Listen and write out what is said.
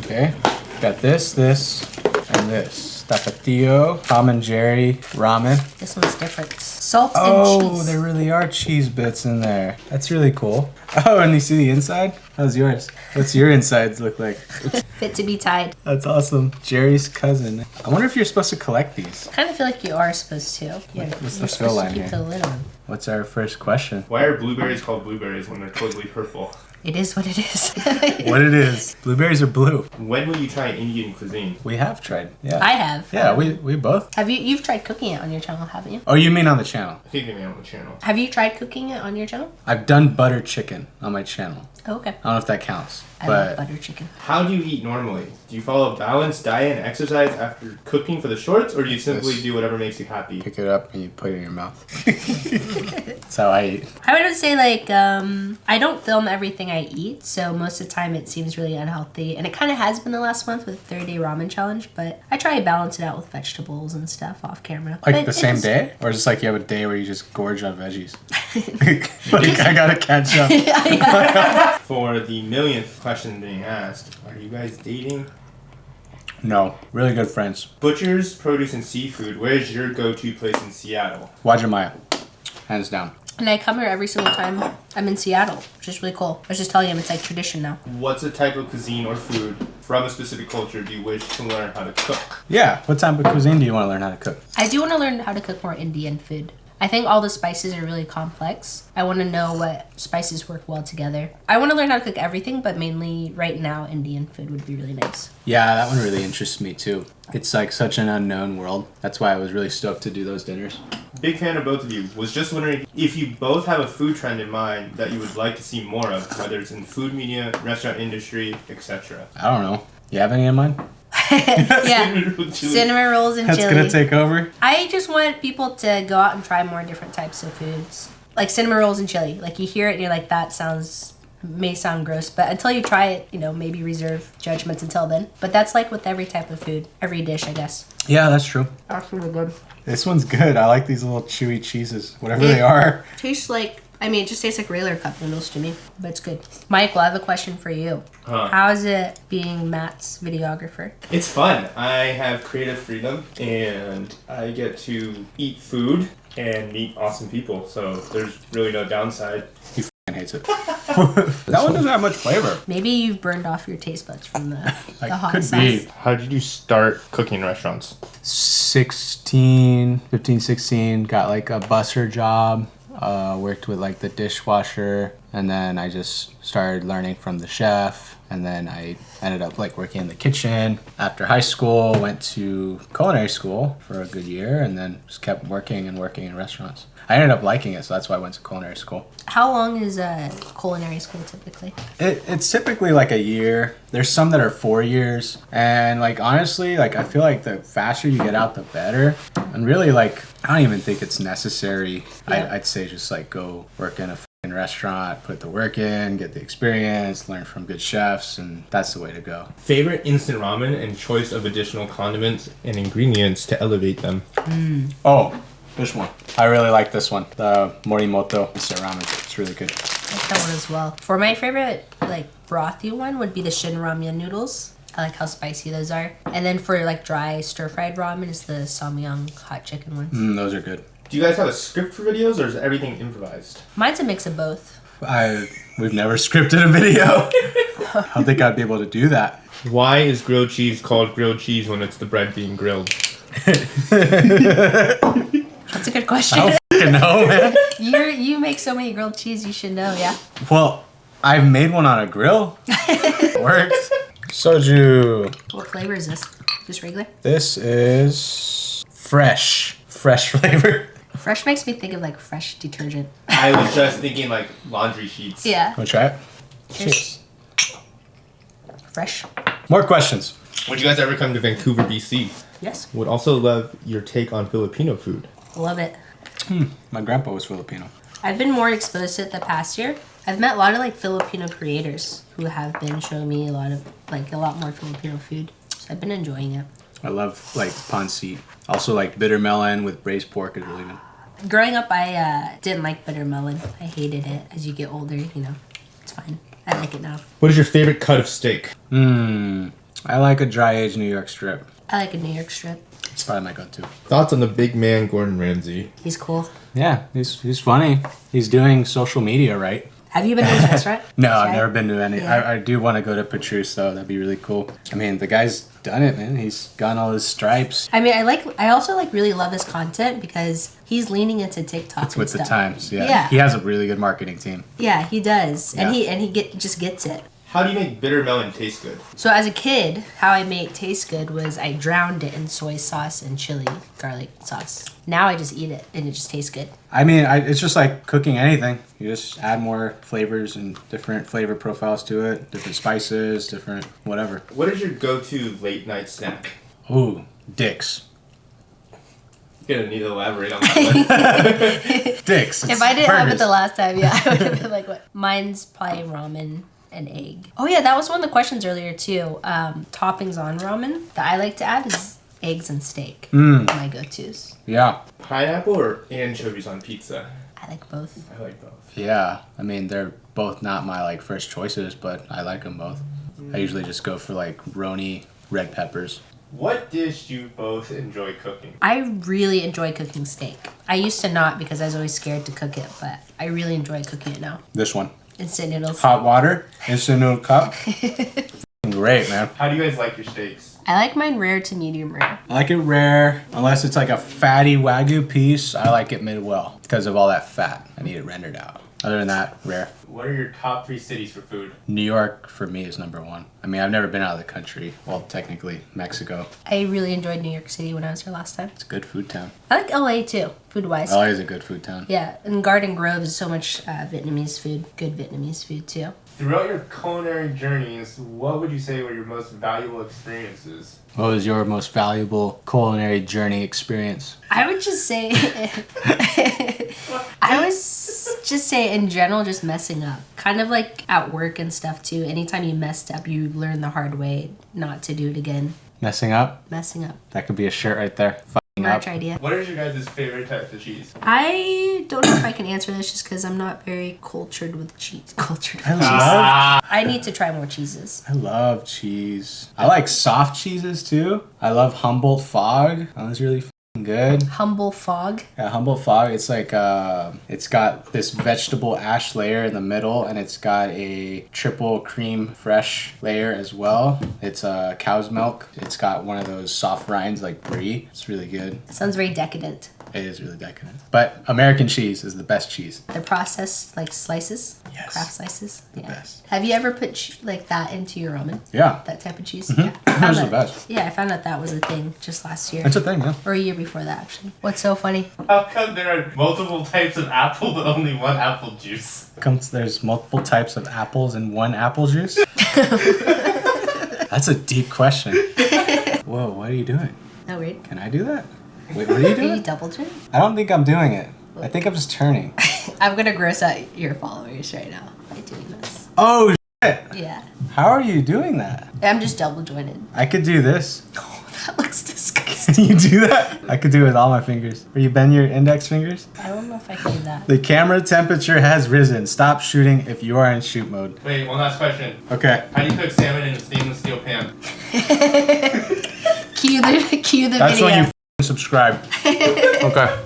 Okay. Got this, and this. Tapatio, Tom and Jerry ramen. This one's different. Salt and cheese. Oh, there really are cheese bits in there. That's really cool. Oh, and you see the inside? How's yours? What's your insides look like? Fit to be tied. That's awesome. Jerry's cousin. I wonder if you're supposed to collect these. I kind of feel like you are supposed to. Yeah, What's the you're fill supposed line to keep here? the lid on. What's our first question? Why are blueberries called blueberries when they're totally purple? It is what it is. What it is. Blueberries are blue. When will you try Indian cuisine? We have tried. Yeah. I have. Yeah, we both. Have you? You've tried cooking it on your channel, haven't you? Oh, you mean on the channel? I think they on the channel. Have you tried cooking it on your channel? I've done butter chicken on my channel. Oh, okay. I don't know if that counts. I but love butter chicken. How do you eat normally? Do you follow a balanced diet and exercise after cooking for the shorts, or do you simply Yes. do whatever makes you happy? pick it up and you put it in your mouth. That's how I eat. I would say like I don't film everything I eat, so most of the time it seems really unhealthy, and it kind of has been the last month with the 30-day ramen challenge. But I try to balance it out with vegetables and stuff off camera. Like But the it same is- day? Or just like you have a day where you just gorge on veggies? Like I gotta catch up. For the millionth question being asked, are you guys dating? No. Really good friends. Butchers, produce, and seafood, where's your go-to place in Seattle? Wajimaya. Hands down. And I come here every single time I'm in Seattle, which is really cool. I was just telling you, it's like tradition now. What's a type of cuisine or food from a specific culture do you wish to learn how to cook? Yeah. What type of cuisine do you want to learn how to cook? I do want to learn how to cook more Indian food. I think all the spices are really complex. I want to know what spices work well together. I want to learn how to cook everything, but mainly right now, Indian food would be really nice. Yeah, that one really interests me too. It's like such an unknown world. That's why I was really stoked to do those dinners. Big fan of both of you. Was just wondering if you both have a food trend in mind that you would like to see more of, whether it's in food media, restaurant industry, etc. I don't know. You have any in mind? Yeah, cinnamon rolls and That's chili. gonna take over? I just want people to go out and try more different types of foods. Like cinnamon rolls and chili. Like you hear it and you're like, that may sound gross, but until you try it, maybe reserve judgments until then. But that's like with every type of food, every dish, I guess. Yeah, that's true. That's really good. This one's good. I like these little chewy cheeses, whatever they are. Tastes like, it just tastes like regular cup noodles to me, but it's good. Michael, I have a question for you. Huh. How is it being Matt's videographer? It's fun. I have creative freedom and I get to eat food and meet awesome people, so there's really no downside. He f***ing hates it. That one doesn't have much flavor. Maybe you've burned off your taste buds from the hot could sauce. be. How did you start cooking in restaurants? 15, 16, got like a busser job, worked with like the dishwasher, and then I just started learning from the chef, and then I ended up like working in the kitchen. After high school, went to culinary school for a good year, and then just kept working in restaurants. I ended up liking it, so that's why I went to culinary school. How long is culinary school typically? It's typically like a year. There's some that are 4 years. And like honestly, like I feel like the faster you get out, the better. And really like, I don't even think it's necessary. Yeah. I'd say just like go work in a f***ing restaurant, put the work in, get the experience, learn from good chefs, and that's the way to go. Favorite instant ramen and choice of additional condiments and ingredients to elevate them. Oh, this one. I really like this one. The Morimoto instant ramen. It's really good. I like that one as well. For my favorite, like, brothy one would be the Shin Ramyun noodles. I like how spicy those are. And then for, like, dry stir-fried ramen is the Samyang hot chicken ones. Those are good. Do you guys have a script for videos, or is everything improvised? Mine's a mix of both. We've never scripted a video. I don't think I'd be able to do that. Why is grilled cheese called grilled cheese when it's the bread being grilled? That's a good question. I don't fucking know, man. You make so many grilled cheese, you should know, yeah? Well, I've made one on a grill. Works. Soju. What flavor is this? Just regular? This is fresh. Fresh flavor. Fresh makes me think of, like, fresh detergent. I was just thinking like laundry sheets. Yeah. Wanna try it? Cheers. Fresh. More questions. Would you guys ever come to Vancouver, BC? Yes. Would also love your take on Filipino food. Love it. My grandpa was Filipino. I've been more exposed to it the past year. I've met a lot of like Filipino creators who have been showing me a lot more Filipino food. So I've been enjoying it. I love like pancit. Also like bitter melon with braised pork is really good. Growing up, I didn't like bitter melon. I hated it. As you get older, it's fine. I like it now. What is your favorite cut of steak? I like a dry aged New York strip. I like a New York strip. It's probably my go-to. Thoughts on the big man Gordon Ramsay? He's cool. Yeah, he's funny. He's doing social media right. Have you been to his restaurant? No, I've Try never it? been to any. Yeah. I do want to go to Petrus though. That'd be really cool. I mean, the guy's done it, man. He's gotten all his stripes. I mean, I also like really love his content because he's leaning into TikTok. It's with and the stuff. times. Yeah. Yeah. He has a really good marketing team. Yeah, he does, and Yeah. he just gets it. How do you make bitter melon taste good? So as a kid, how I made it taste good was I drowned it in soy sauce and chili garlic sauce. Now I just eat it and it just tastes good. I mean, it's just like cooking anything. You just add more flavors and different flavor profiles to it, different spices, different whatever. What is your go-to late night snack? Ooh, Dick's. You're gonna need to elaborate on that one. Dick's. If I didn't have it burgers. the last time, yeah, I would have been like, what? Mine's probably ramen and egg. Oh yeah, that was one of the questions earlier too. Toppings on ramen that I like to add is eggs and steak. My go-tos. Yeah. Pineapple or anchovies on pizza? I like both. I like both. Yeah. I mean, they're both not my like first choices, but I like them both. I usually just go for like roni red peppers. What dish do you both enjoy cooking? I really enjoy cooking steak. I used to not because I was always scared to cook it, but I really enjoy cooking it now. This one. Instant noodles. Hot water, instant noodle cup. F***ing great, man. How do you guys like your steaks? I like mine rare to medium rare. I like it rare, unless it's like a fatty Wagyu piece. I like it mid-well because of all that fat. I need it rendered out. Other than that, rare. What are your top 3 cities for food? New York, for me, is number one. I mean, I've never been out of the country. Well, technically, Mexico. I really enjoyed New York City when I was here last time. It's a good food town. I like LA too, food-wise. LA is a good food town. Yeah, and Garden Grove is so much Vietnamese food, good Vietnamese food too. Throughout your culinary journeys, what would you say were your most valuable experiences? What was your most valuable culinary journey experience? I would just say, in general, just messing up. Kind of like at work and stuff too. Anytime you messed up, you learn the hard way not to do it again. Messing up? Messing up. That could be a shirt right there. Fucking up. Merch idea. What is your guys' favorite type of cheese? I don't know if I can answer this just because I'm not very cultured with cheese. I need to try more cheeses. I love cheese. I like soft cheeses too. I love Humboldt Fog. That was really fucking good. Humble fog. Yeah, Humboldt Fog. It's like it's got this vegetable ash layer in the middle, and it's got a triple cream fresh layer as well. It's cow's milk. It's got one of those soft rinds like brie. It's really good. It sounds very decadent. It is really decadent. But American cheese is the best cheese. The processed like slices. Yes. Craft slices. Yeah. best. Have you ever put like that into your ramen? Yeah, That type of cheese? Yeah. I found those are the that- best. Yeah, I found out that was a thing just last year. It's a thing, yeah. Or a year before that, actually. What's so funny? How come there are multiple types of apple but only one apple juice? There's multiple types of apples in one apple juice? That's a deep question. Whoa, what are you doing? Oh, weird. Can I do that? Wait, what are you Are you doing? double turn? I don't think I'm doing it. I think I'm just turning. I'm gonna gross out your followers right now by doing this. Oh, shit. Yeah. How are you doing that? I'm just double jointed. I could do this. Oh, that looks disgusting. Can you do that? I could do it with all my fingers. Or you bend your index fingers? I don't know if I can do that. The camera temperature has risen. Stop shooting if you are in shoot mode. Wait, one last question. Okay. How do you cook salmon in a stainless steel pan? Cue the That's video. when you subscribe. Okay.